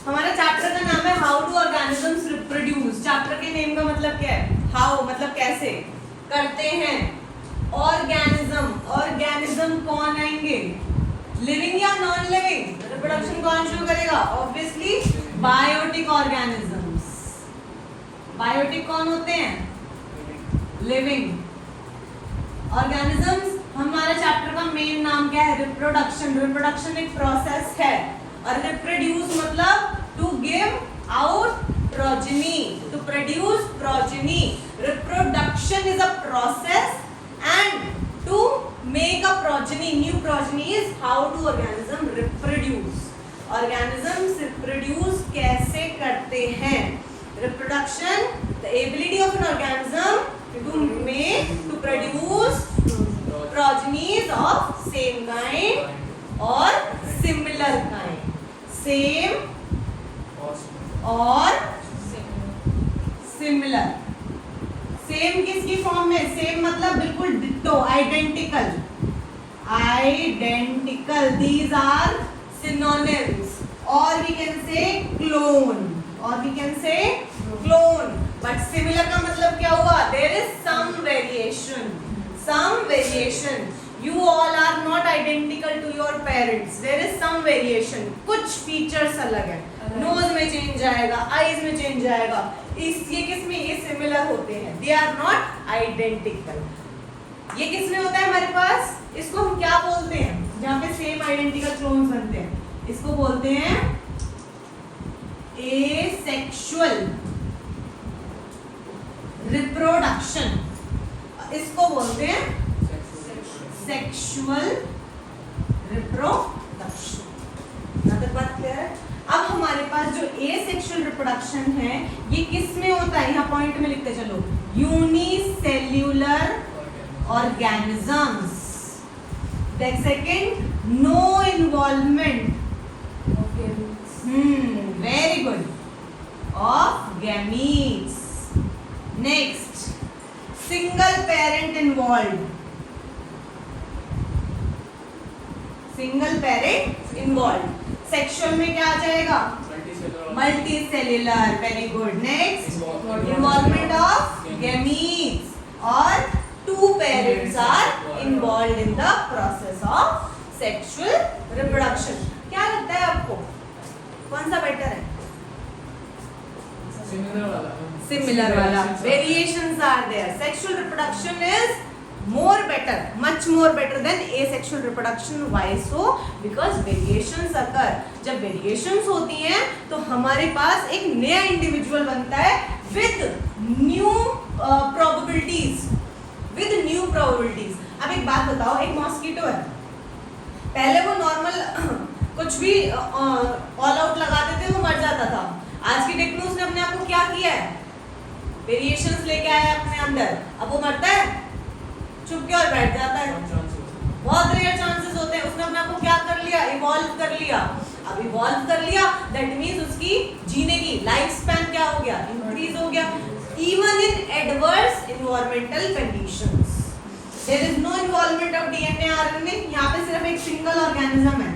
हमारा चैप्टर का नाम है how do organisms reproduce. Chapter के नेम का मतलब क्या है? हाउ मतलब कैसे करते हैं। ऑर्गेनिज्म कौन आएंगे? लिविंग या नॉन लिविंग? रिप्रोडक्शन कौन शुरू करेगा? Obviously biotic organisms. बायोटिक कौन होते हैं? Living organisms. हमारे चैप्टर का मेन नाम क्या है? रिप्रोडक्शन। रिप्रोडक्शन एक प्रोसेस है और रिप्रोड्यूस मतलब to give out progeny, to produce progeny. Reproduction is a process and to make a progeny, new progeny is how do organism reproduce. Organisms reproduce कैसे करते हैं? Reproduction, the ability of an organism to make, to produce progenies of same kind or similar kind. Same और similar. Same किसकी form में? Same मतलब बिल्कुल ditto, identical. Identical, these are synonyms. और we can say clone, और we can say clone. But similar का मतलब क्या हुआ? There is some variation, some variation. You all are not identical to your parents. There is some variation. कुछ features अलग है। Nose में change आएगा, eyes में change आएगा। ये किस में? ये similar होते हैं। They are not identical. ये किस में होता है हमारे पास? इसको हम क्या बोलते हैं? जहाँ पे same identical clones बनते हैं, इसको बोलते हैं asexual reproduction। इसको बोलते हैं सेक्सुअल रिप्रोडक्शन। मतलब बात क्लियर है? अब हमारे पास जो एसेक्सुअल रिप्रोडक्शन है ये किस में होता है? यहाँ पॉइंट में लिखते चलो। Unicellular organisms. Second, no involvement, very good, of gametes. Next, single parent involve, single parent involve. Sexual में क्या आ जाएगा? Multicellular, very good. Next, involvement of gametes और two parents are involve in the process of sexual reproduction. क्या लगता है आपको कौन सा बेटर है? सिमिलर वाला। Variations are there. Sexual reproduction is more better, much more better than asexual reproduction. Why so? Because variations occur. जब variations होती हैं तो हमारे पास एक नया इंडिविजुअल बनता है with new probabilities, with new probabilities. अब एक बात बताओ, एक मॉस्किटो है, पहले वो नॉर्मल कुछ भी ऑल आउट लगाते थे वो मर जाता था। आज की टेक्नोलॉजी ने अपने आप को क्या किया है? वेरिएशंस लेके आया है अपने अंदर। अब वो मरता है, चुप के और बैठ जाता है। बहुत रेयर चांसेस होते हैं। उसने अपने आप को क्या कर लिया? इवॉल्व कर लिया। अब इवॉल्व कर लिया दैट मींस उसकी जीने की लाइफ स्पैन क्या हो गया? इंक्रीज हो गया। Even in adverse environmental conditions there is no involvement of DNA RNA. यहाँ पे सिर्फ एक सिंगल ऑर्गेनिज्म है,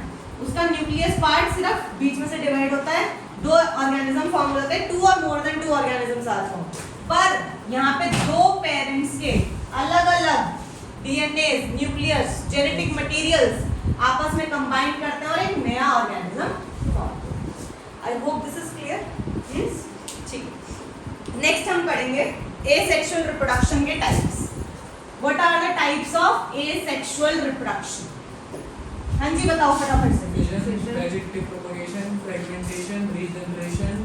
उसका न्यूक्लियस पार्ट सिर्फ बीच में से डिवाइड होता है, दो ऑर्गेनिज्म फॉर्म होते हैं, टू और more than two organisms are form. पर यहाँ पे दो पेरेंट्स के अलग अलग डीएनए, न्यूक्लियस, जेनेटिक मटेरियल्स आपस में कंबाइन करते हैं और एक नया organism form. I hope this is clear. ठीक, नेक्स्ट हम पढ़ेंगे एसेक्सुअल रिप्रोडक्शन के types. What are the types of asexual reproduction? हाँ जी बताओ फटाफट से। Vegetative propagation, fragmentation, regeneration,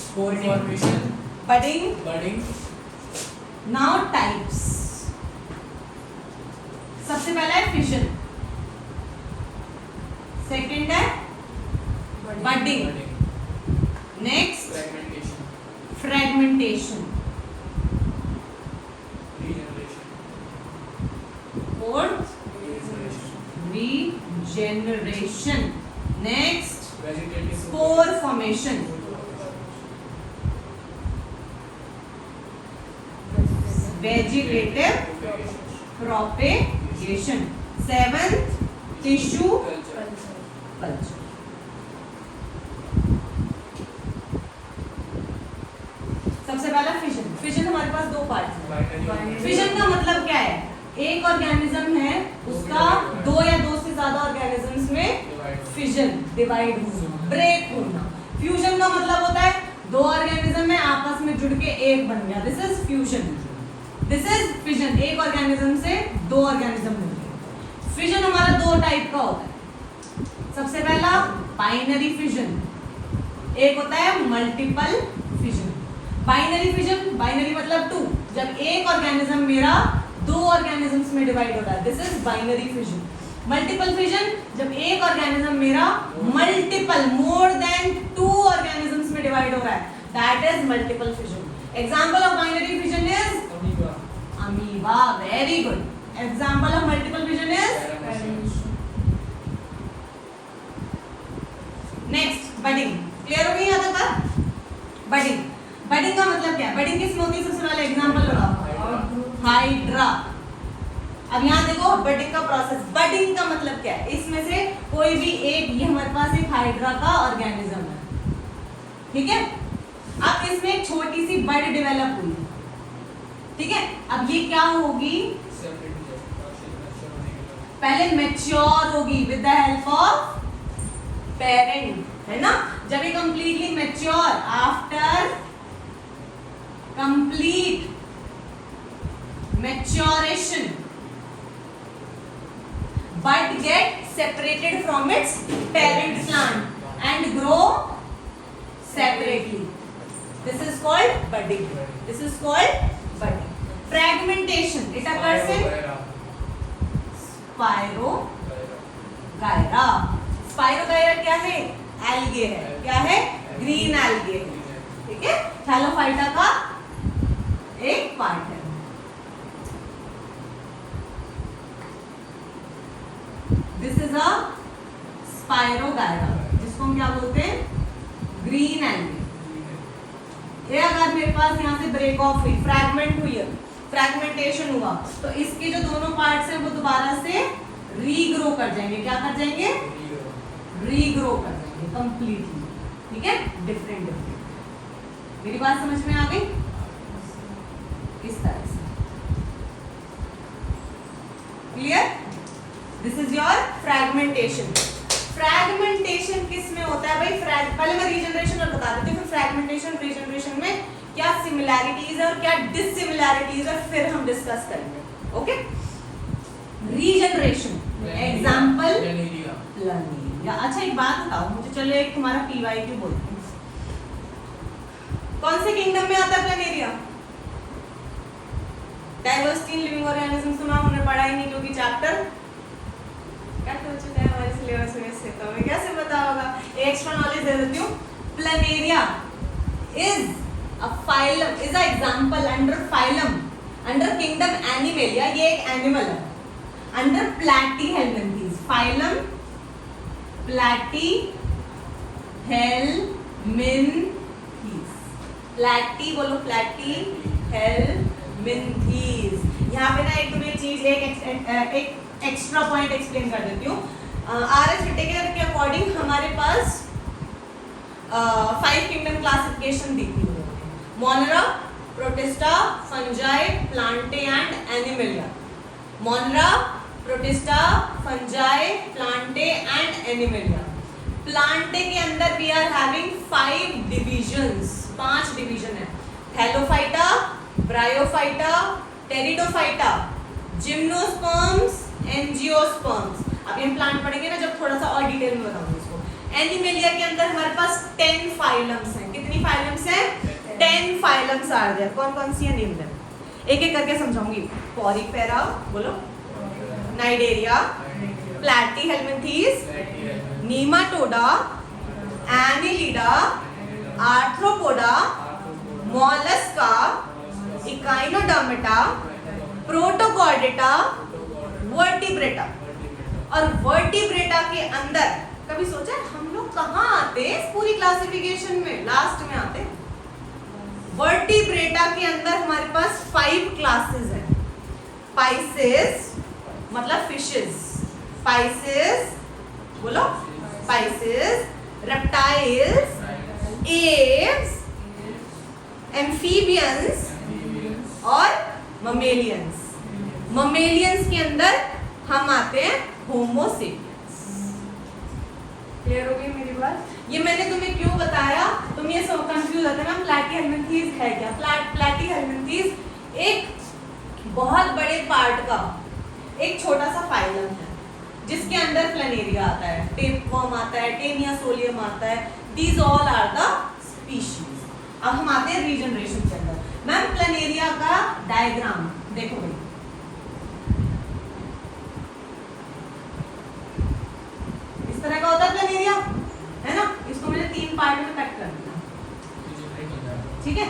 spore formation, budding. Now types. सबसे पहला है फिशन, सेकंड है budding, next fragmentation, fourth regeneration, next spore formation, vegetative propagation, seventh tissue culture. हमारे पास दो पार्ट्स हैं। Binary. फिजन का मतलब क्या है? एक ऑर्गेनिज्म है, उसका दो या दो से ज्यादा ऑर्गेनिजम्स में फिजन, डिवाइड होना, ब्रेक होना। फ्यूजन का मतलब होता है दो ऑर्गेनिज्म में आपस में जुड़ के एक बन गया, this is fusion. This is fission, एक ऑर्गेनिज्म से दो ऑर्गेनिज्म बन गए। फिजन हमारा दो टाइप का होता है। सबसे पहला बाइनरी फिजन, एक होता है multiple fission. Binary fission, binary मतलब टू, जब एक ऑर्गेनिज्म मेरा दो ऑर्गेनिजम्स में डिवाइड होता है, this is binary fission. Multiple fission, जब एक ऑर्गेनिज्म मेरा मल्टीपल मोर देन टू ऑर्गेनिजम्स में डिवाइड हो रहा है, that is multiple fission. Example of binary fission is Amoeba. Amoeba, very good. Example of multiple fission is Paramecia. Next budding. Clear हो गई यहाँ तक बात? बडिंग, बडिंग का मतलब क्या है? बडिंग किसमें होती है? सबसे पहले एग्जांपल लगाओ, हाइड्रा। अब यहाँ देखो बडिंग का प्रोसेस। बडिंग का मतलब क्या है? इसमें से कोई भी एक, ये हमारे पास एक हाइड्रा का ऑर्गेनिज्म है, ठीक है। अब इसमें एक छोटी सी बड डेवलप हुई, ठीक है। अब ये क्या होगी? पहले मैच्योर होगी with the help of parent, है ना। जब ये completely mature, after complete maturation, bud get separated from its parent plant and grow separately. This is called budding. This is called budding. Fragmentation, it occurs in Spirogyra. Spirogyra क्या है? Algae है। क्या है? Green algae है, ठीक है। Thallophyta का एक पार्ट है। दिस इज अ स्पाइरोगायरा, जिसको हम क्या बोलते हैं? Green algae. ये अगर मेरे पास यहाँ से ब्रेक ऑफ हुई, फ्रैगमेंट हुई है, फ्रैगमेंटेशन हुआ, तो इसके जो दोनों पार्ट्स हैं वो दोबारा से रीग्रो कर जाएंगे। क्या कर जाएंगे? रीग्रो कर जाएंगे कंप्लीटली, ठीक है। Different different. मेरी बात समझ में आ गई? इस तरह से clear? This is your fragmentation. Fragmentation किस में होता है भाई? पहले मैं रीजनरेशन और बता देती हूँ, फिर फ्रैगमेंटेशन रीजनरेशन में क्या सिमिलैरिटीज है और क्या डिससिमिलैरिटीज है, फिर हम डिस्कस करेंगे। Okay, regeneration example Planaria. अच्छा एक बात बताओ मुझे, चलो एक तुम्हारा पीवाईक्यू बोलते हैं, कौन से किंगडम में आता है Planaria? Diversity in living organism सुना हमने, पढ़ा ही नहीं क्योंकि चैप्टर कट हो चुका है हमारे सिलेबस में से, तो हमें कैसे पता होगा? एक्स्ट्रा नॉलेज दे देती हूँ। Planaria is a phylum, is a example under phylum, under kingdom Animalia, ये एक एनिमल है, under Platyhelminthes, phylum Platyhelminthes. Platy बोलो, प्लैटीहेल्मिन्थीज। यहाँ पे ना एक तुम्हें चीज, एक एक्स्ट्रा पॉइंट एक्सप्लेन कर देती हूँ। आर.एस. विटेकर के अकॉर्डिंग हमारे पास 5 किंगडम क्लासिफिकेशन दी थी उन्होंने, Monera, Protista, Fungi, Plantae and Animalia. Monera, Protista, Fungi, Plantae and Animalia. Plantae के अंदर we are having 5 divisions, 5 division है। Thallophyta, Bryophyta, Pteridophyta, gymnosperms, angiosperms. अभी हम प्लांट पढ़ेंगे ना जब, थोड़ा सा और डिटेल में बताऊंगी इसको। एनिमलिया के अंदर हमारे पास 10 फाइलम्स हैं। कितनी फाइलम्स हैं? 10 फाइलम्स आर देयर। कौन कौन सी है? नेम देम, एक एक करके समझाऊंगी। पॉरीफेरा बोलो, Cnidaria, Platyhelminthes, नीमाटोडा, Annelida, arthropoda, Mollusca, Echinodermata, Protochordata, vertebrata. और वर्टिब्रेटा के अंदर कभी सोचा हम लोग कहाँ आते हैं इस पूरी क्लासिफिकेशन में? लास्ट में आते हैं। वर्टिब्रेटा के अंदर हमारे पास 5 क्लासेस हैं। पाइसेस मतलब फिशेस, पाइसेस बोलो, पाइसेस, रेप्टाइल्स, एव्स, एम्फीबियंस, और ममेलियंस। ममेलियंस के अंदर हम आते हैं होमो सेपियंस। क्लियर हो गई मेरी बात? ये मैंने तुम्हें क्यों बताया, तुम ये सब कंफ्यूज होते हैं। प्लैटीहेल्मिन्थीज है क्या? प्लैटीहेल्मिन्थीज एक बहुत बड़े पार्ट का एक छोटा सा फाइलम है जिसके अंदर प्लैनेरिया आता है, टेपवर्म आता है, टेनिया सोलियम आता है। These all are the species. अब हम आते हैं रीजनरेशन के अंदर। मैम प्लैनेरिया का डायग्राम देखो भाई, इस तरह का होता है प्लैनेरिया, है ना? इसको मैंने 3 पार्ट में कट कर दिया, ठीक है?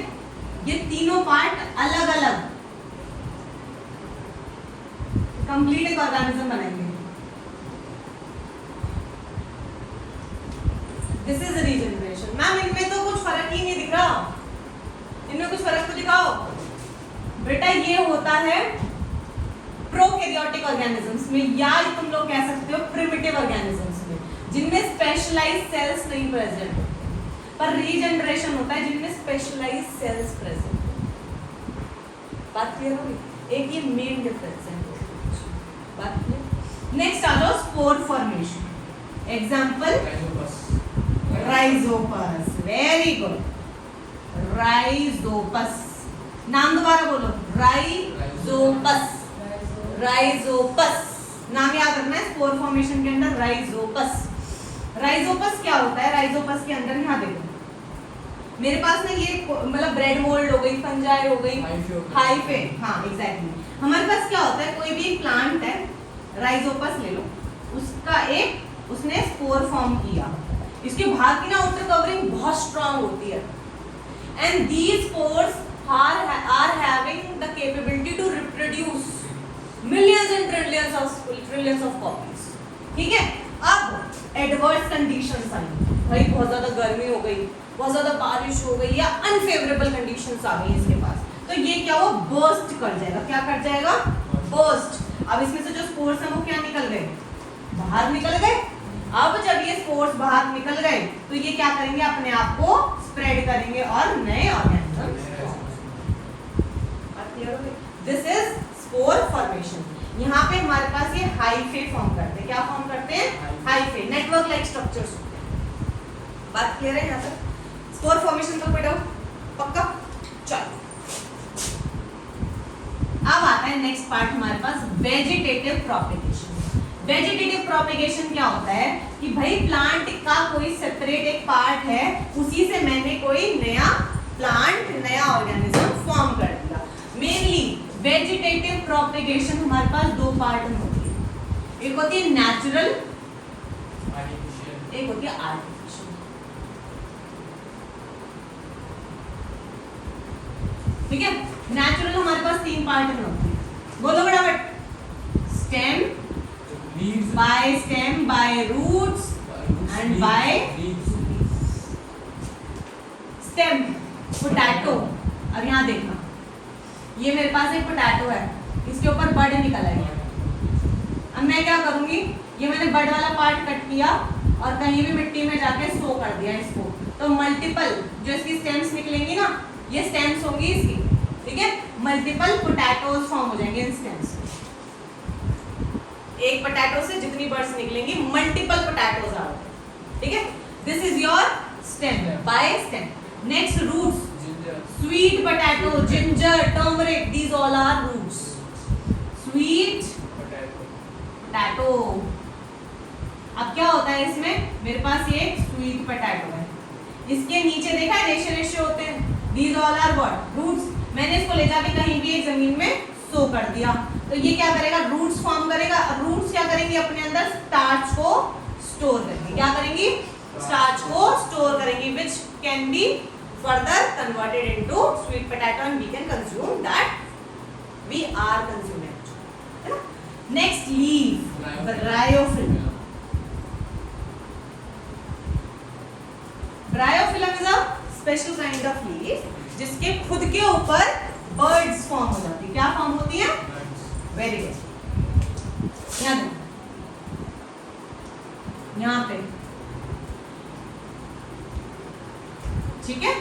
ये तीनों पार्ट अलग अलग कंप्लीट एक ऑर्गेनिज्म बनाएंगे। This is regeneration. मैम इनमें तो कुछ फर्क ही नहीं दिख रहा, इनमें कुछ फर्क तो दिखाओ बेटा। ये होता है प्रोकैरियोटिक ऑर्गेनिजम्स में, या तुम लोग कह सकते हो प्रिमिटिव ऑर्गेनिजम्स में, जिनमें स्पेशलाइज्ड सेल्स नहीं प्रेजेंट होते, पर रीजनरेशन होता है जिनमें स्पेशलाइज्ड सेल्स प्रेजेंट होते। बात क्लियर होगी? एक ये मेन डिफरेंस है। बात क्लियर? नेक्स्ट आ जाओ spore formation. Example Rhizopus. Very good, Rhizopus. नाम दोबारा बोलो, राइजोपस। राइजोपस नाम याद रखना है स्पोर फॉर्मेशन के अंदर, राइजोपस। राइजोपस क्या होता है? राइजोपस के अंदर यहाँ देखो, मेरे पास ना ये मतलब ब्रेड मोल्ड हो गई, फंजाई हो गई, हाइफे, हाँ एग्जैक्टली। हमारे पास क्या होता है, कोई भी एक प्लांट है, राइजोपस ले लो, उसका एक उसने स्पोर फॉर्म किया, इसके बाहर की ना आउटर कवरिंग बहुत स्ट्रांग होती है, and these spores are having the capability to reproduce millions and trillions of copies। ठीक है? अब एडवर्स कंडीशंस आई, भाई बहुत ज्यादा गर्मी हो गई, बहुत ज्यादा बारिश हो गई, या अनफेवरेबल कंडीशंस आ गई इसके पास, तो ये क्या हो, बर्स्ट कर जाएगा। क्या कर जाएगा? बर्स्ट। अब इसमें से जो स्पोर्स हैं वो क्या निकल गए? बाहर निकल गए। अब जब ये स्पोर्स बाहर निकल गए तो ये क्या करेंगे, अपने आप को स्प्रेड करेंगे और नए organism. This is spore formation. यहाँ पे हमारे पास ये हाइफे फॉर्म करते हैं। क्या फॉर्म करते हैं? हाइफे, नेटवर्क लाइक स्ट्रक्चर्स होते हैं। बात क्लियर है यहाँ तक? स्पोर फॉर्मेशन का कोई डाउट? पक्का? चलो अब आता है नेक्स्ट पार्ट हमारे पास, वेजिटेटिव प्रोपेगेशन। वेजिटेटिव प्रोपेगेशन क्या होता है कि भाई प्लांट का कोई सेपरेट एक पार्ट है, उसी से मैंने कोई नया प्लांट, नया ऑर्गेनिज्म फॉर्म कर दिया। मेनली वेजिटेटिव प्रोपेगेशन हमारे पास 2 पार्ट में होती है, एक होती है नेचुरल, एक होती है आर्टिफिशियल। ठीक है? नेचुरल हमारे पास 3 पार्ट में होती है, बोलो फटाफट। Stem, by stem, by roots and by stem. Potato, अब यहाँ देखना, ये मेरे पास एक पोटैटो है, इसके ऊपर बड निकल आई है। अब मैं क्या करूंगी, ये मैंने बड वाला पार्ट कट किया और कहीं भी मिट्टी में जाके सो कर दिया इसको, तो मल्टीपल जो इसकी स्टेम्स निकलेंगी ना, ये स्टेम्स होंगी इसकी। ठीक है? मल्टीपल पोटैटोज फॉर्म हो जाएंगे इन स्टेम्स। एक पोटैटो से जितनी बर्ड्स निकलेंगी, मल्टीपल पोटैटोज आ गए। ठीक है? This is your stem, by stem. Next roots, sweet potato, ginger, turmeric, these all are roots. Sweet potato। अब क्या होता है इसमें, मेरे पास ये sweet potato है, इसके नीचे देखा है रेशे रेशे होते हैं, these all are what? Roots। मैंने इसको ले जाके कहीं भी एक जमीन में सो कर दिया, तो ये क्या करेगा, रूट्स फॉर्म करेगा। रूट्स क्या करेंगे, अपने अंदर स्टार्च को स्टोर करेंगे। क्या करेंगी? स्टार्च को स्टोर करेंगी, which can be further converted into sweet potato and we can consume that, we are consuming it, है ना? Next, leaf, bryophyllum। Bryophyllum is a special kind of leaf जिसके खुद के ऊपर birds फॉर्म हो जाती है। क्या फॉर्म होती है? Very good. यहाँ पे ठीक है,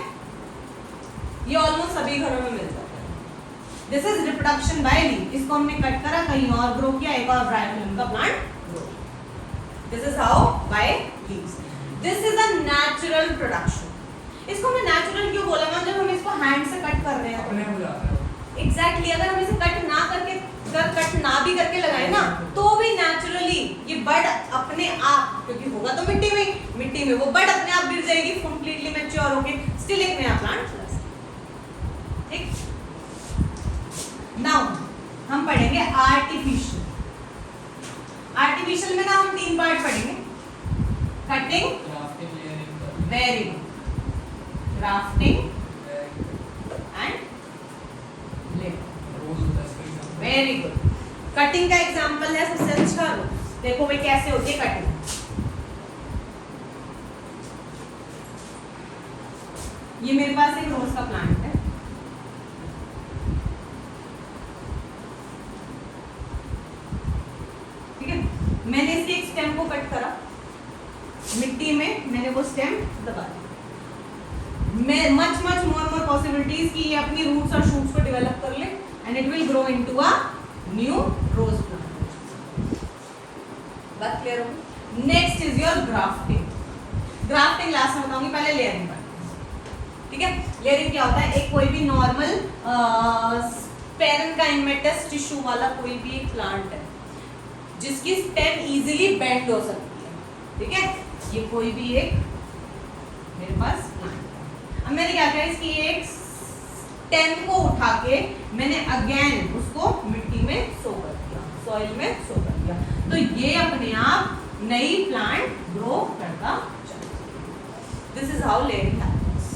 ये ऑलमोस्ट सभी घरों में मिल जाता है। This is reproduction by leaf. इसको हमने कट करा, कहीं और ग्रो किया, एक और ब्रायोफिल्म का plant grow. This is how by leaves. This is a natural production. इसको मैं नेचुरल क्यों बोला मैम? जब हम इसको हैंड से कट कर रहे हैं अपने हो जाता है। एग्जैक्टली अगर हम इसे कट ना करके कट ना भी करके लगाए ना तो भी नेचुरली ये बड अपने आप, क्योंकि होगा तो मिट्टी में वो बड अपने आप गिर जाएगी कंप्लीटली मैच्योर होके, स्टिल एक नया प्लांट चला सकता। ठीक, नाउ हम पढ़ेंगे आर्टिफिशियल। आर्टिफिशियल में ना हम 3 पार्ट पढ़ेंगे, cutting, grafting, layering, very good, grafting and very good. Cutting का एग्जांपल है सबसे अच्छा रोज। देखो भाई कैसे होती है कटिंग। ये मेरे पास एक रोज का प्लांट है, ठीक है। मैंने इसके एक स्टेम को कट करा, मिट्टी में मैंने वो स्टेम दबा दिया। मच मोर पॉसिबिलिटीज कि ये अपनी रूट्स और शूट्स को डेवलप कर ले and it will grow into a new rose plant. बात क्लियर हो? Next is your grafting. Grafting last में बताऊंगी, पहले लेयरिंग पर। ठीक है, लेयरिंग क्या होता है? एक कोई भी नॉर्मल पेरेन्काइमेटस टिश्यू वाला कोई भी एक प्लांट है जिसकी स्टेम इजीली बेंड हो सकती है, ठीक है। ये कोई भी एक मेरे पास प्लांट है। अब मैंने क्या किया, इसकी एक स्टेम को उठा के मैंने अगेन उसको मिट्टी में सो कर दिया, सॉइल में सो कर दिया, तो ये अपने आप नई प्लांट ग्रो करता चला। This is how layering happens.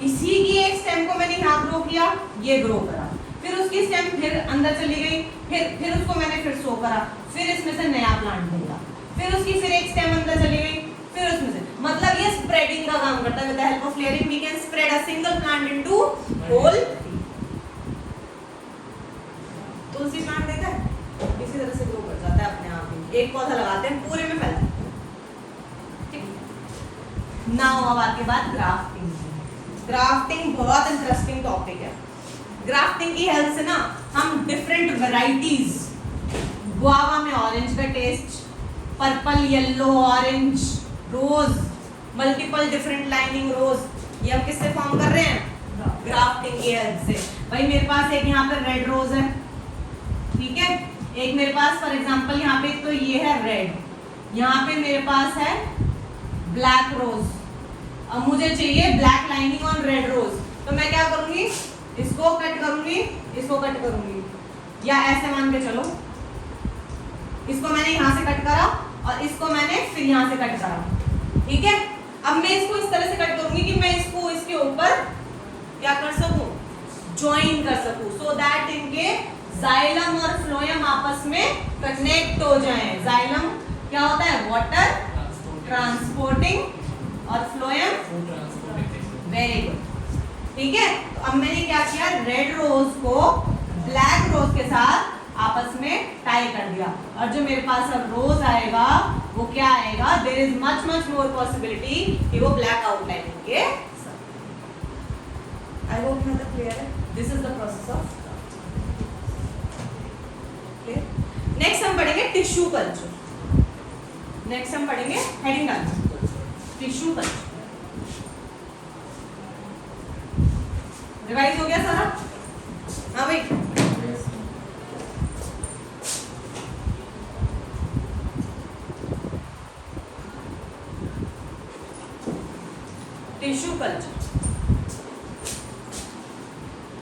इसी की एक स्टेम को मैंने यहाँ ग्रो किया, ये ग्रो करा, फिर उसकी स्टेम फिर अंदर चली गई, फिर उसको मैंने फिर सो करा, फिर इसमें से नया प्लांट निकला, फिर उसकी फिर एक स्टेम अंदर चली गई, फिर उसमें से, मतलब ये स्प्रेडिंग का काम करता है। With the help of layering we can spread a single plant into whole tree. Tulsi plant देखा है, इसी तरह से ग्रो कर जाता है अपने आप ही। एक पौधा लगाते हैं पूरे में फैल जाता है, ठीक। नाउ अब आगे बात ग्राफ्टिंग। ग्राफ्टिंग बहुत इंटरेस्टिंग टॉपिक है। ग्राफ्टिंग की हेल्प से ना हम डिफरेंट वैरायटीज, गुआवा में ऑरेंज का टेस्ट, पर्पल, येलो, ऑरेंज, रोज, मल्टीपल डिफरेंट लाइनिंग रोज, ये हम किससे फॉर्म कर रहे हैं? ग्राफ्टिंग की हेल्प से। भाई मेरे पास एक यहाँ पे रेड रोज है, ठीक है, एक मेरे पास फॉर एग्जांपल यहाँ पे तो ये है रेड, यहाँ पे मेरे पास है ब्लैक रोज। अब मुझे चाहिए black lining on red rose, तो मैं क्या करूंगी? इसको कट करूंगी, इसको कट करूंगी, या ऐसे मान के चलो, इसको मैंने यहाँ से कट करा और इसको मैंने फिर यहाँ से कट करा, ठीक है। अब मैं इसको इस तरह से कट करूंगी कि मैं इसको इसके ऊपर क्या कर सकूं? ज्वाइन कर सकूं, सो दैट इनके जाइलम और फ्लोएम आपस में कनेक्ट हो जाएं। जाइलम क्या होता है? वाटर ट्रांसपोर्टिंग और फ्लोएम वेरी गुड, ठीक है। तो अब मैंने क्या किया? रेड रोज को ब्लैक रोज के साथ आपस में टाई कर दिया, और जो मेरे पास अब रोज आएगा वो क्या आएगा? There is much more possibility कि वो ब्लैक आउटलाइनिंग के साथ। आई होप मतलब क्लियर है। This is the process of clear. Next हम पढ़ेंगे टिश्यू कल्चर। नेक्स्ट हम पढ़ेंगे हेडिंग डालना, टिश्यू कल्चर। रिवाइज हो गया सारा? हाँ भाई, टिश्यू कल्चर।